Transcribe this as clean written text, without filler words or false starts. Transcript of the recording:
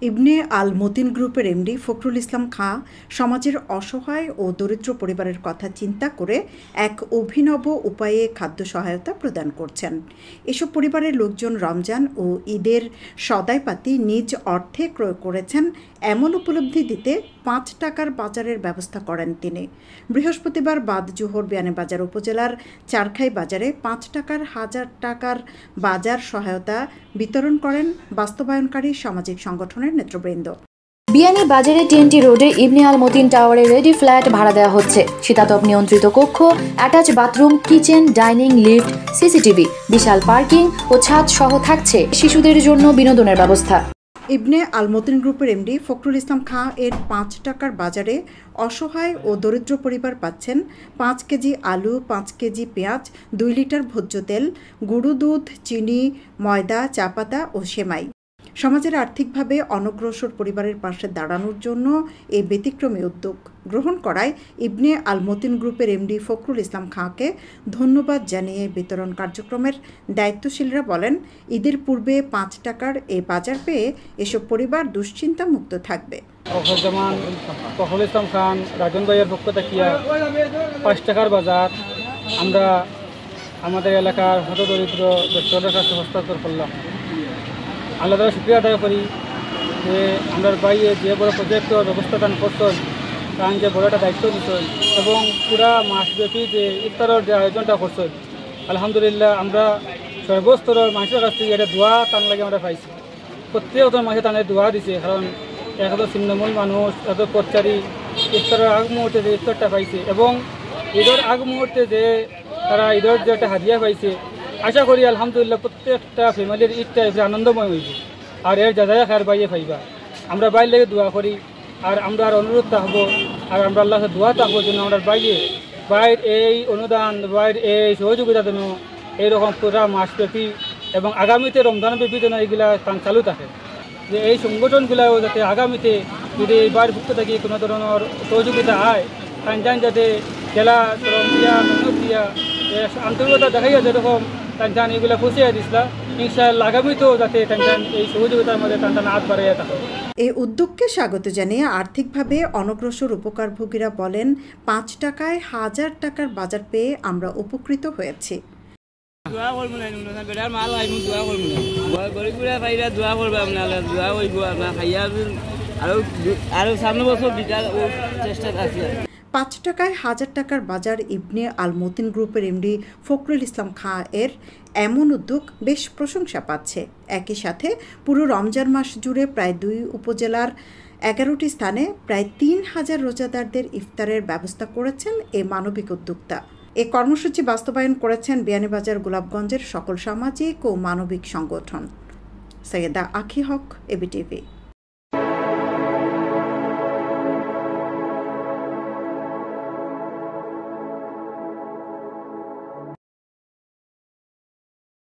ইবনে আল মতিন গ্রুপের এমডি ফখরুল ইসলাম খাঁ সমাজের অসহায় ও দরিদ্র পরিবারের কথা চিন্তা করে এক অভিনব উপায়ে খাদ্য সহায়তা প্রদান করছেন। এসব পরিবারের লোকজন রমজান ও ঈদের সদাইপাতি নিজ অর্থে ক্রয় করেছেন, এমন উপলব্ধি দিতে ৫ টাকার বাজারের ব্যবস্থা করেন তিনি। বৃহস্পতিবার বাদ জোহর বিয়ানীবাজার উপজেলার চারখাই বাজারে ৫ টাকার ১,০০০ টাকার বাজার সহায়তা বিতরণ করেন বাস্তবায়নকারী সামাজিক সংগঠনের নেতৃবৃন্দ। বিয়ানীবাজারে টিএনটি রোডে ইবনে আল মতিন টাওয়ারে রেডি ফ্ল্যাট ভাড়া দেওয়া হচ্ছে। শীতাতপ নিয়ন্ত্রিত কক্ষ, attach bathroom, kitchen, dining, lift, CCTV, বিশাল পার্কিং ও ছাদ সহ থাকছে শিশুদের জন্য বিনোদনের ব্যবস্থা। ইবনে আল মতিন গ্রুপের এমডি ফখরুল ইসলাম খাঁ এর ৫ টাকার বাজারে অসহায় ও দরিদ্র পরিবার পাচ্ছেন ৫ কেজি আলু, ৫ কেজি পেঁয়াজ, ২ লিটার ভোজ্য তেল, গুঁড়ো দুধ, চিনি, ময়দা, চা পাতা ও সেমাই। সমাজের আর্থিকভাবে অনগ্রসর পরিবারের পাশে দাঁড়ানোর জন্য এই ব্যতিক্রমী উদ্যোগ গ্রহণ করায় ইবনে আল মতিন গ্রুপের এমডি ফখরুল ইসলাম খাঁকে ধন্যবাদ জানিয়ে বিতরণ কার্যক্রমের দায়িত্বশীলরা বলেন, ঈদের পূর্বে ৫ টাকার এই বাজার পেয়ে এসব পরিবার দুশ্চিন্তা মুক্ত থাকবে। ফখরুল ইসলাম খান রাজন ভাইয়ের পক্ষ থেকে ৫ টাকার বাজার আমরা আমাদের এলাকার হতদরিদ্র ব্যক্তিদের কাছে হস্তান্তর করলাম। আল্লাহ তাআলা শুকরিয়া আদায় করি যে আমরা ভাইয়ে যে বড় প্রজেক্টের ব্যবস্থা করছেন, কারণ যে বড় একটা দায়িত্ব দিচ্ছেন এবং পুরা মাসব্যাপী যে ইফতারের যে আয়োজনটা করছেন, আলহামদুলিল্লাহ আমরা সর্বস্তরের মানুষের কাছ থেকে এটা দোয়া টান লাগে আমরা পাইছি। প্রত্যেকটা মানুষে তাদের দোয়া দিছে, কারণ এত ছিন্নমূল মানুষ, এত পথচারী ইফতারের আগ মুহূর্তে যে ইফতারটা পাইছে এবং ঈদের আগ মুহূর্তে যে তারা ঈদের যে একটা হাদিয়া পাইছে, আশা করি আলহামদুলিল্লাহ প্রত্যেকটা ফ্যামিলির ঈদটা আনন্দময় হয়েছে। আর এর যাজায়া খার বাইরে পাইবা, আমরা বাইর লেগে দোয়া করি আর আমরা আর অনুরোধ থাকবো আর আমরা আল্লাহকে দোয়া থাকবো যেন আমরা বাইর এই অনুদান, বাইর এই সহযোগিতা যেন এইরকম পুরা মাসব্যাপী এবং আগামীতে রমজানব্যাপী যেন এইগুলা চালু থাকে, যে এই সংগঠনগুলাও যাতে আগামীতে যদি এইবার ভুক্ত থাকি কোনো ধরনের সহযোগিতা হয়, তাই যাতে জেলা দিয়া মেহনত দিয়া আন্তরিকতা দেখাইয়া যেরকম টান এগুলো পৌঁছে দিছিলা, ইনশাআল্লাহ আগামীতেও যাতে টান এই সহযোগিতার মধ্যে টান হাত বাড়াইয়া থাকে। এই উদ্যোগকে স্বাগত জানিয়ে আর্থিকভাবে অনগ্রসর উপকারভোগীরা বলেন, ৫ টাকায় ১,০০০ টাকার বাজার পেয়ে আমরা উপকৃত হয়েছি। পাঁচ টাকায় ১,০০০ টাকার বাজার ইবনে আল মতিন গ্রুপের এমডি ফখরুল ইসলাম খাঁ এর এমন উদ্যোগ বেশ প্রশংসা পাচ্ছে। একই সাথে পুরো রমজান মাস জুড়ে প্রায় ২ উপজেলার ১১টি স্থানে প্রায় ৩,০০০ রোজাদারদের ইফতারের ব্যবস্থা করেছেন এই মানবিক উদ্যোক্তা। এ কর্মসূচি বাস্তবায়ন করেছেন বিয়ানীবাজার গোলাপগঞ্জের সকল সামাজিক ও মানবিক সংগঠন। সৈয়দা আখি হক, এবিটিভি।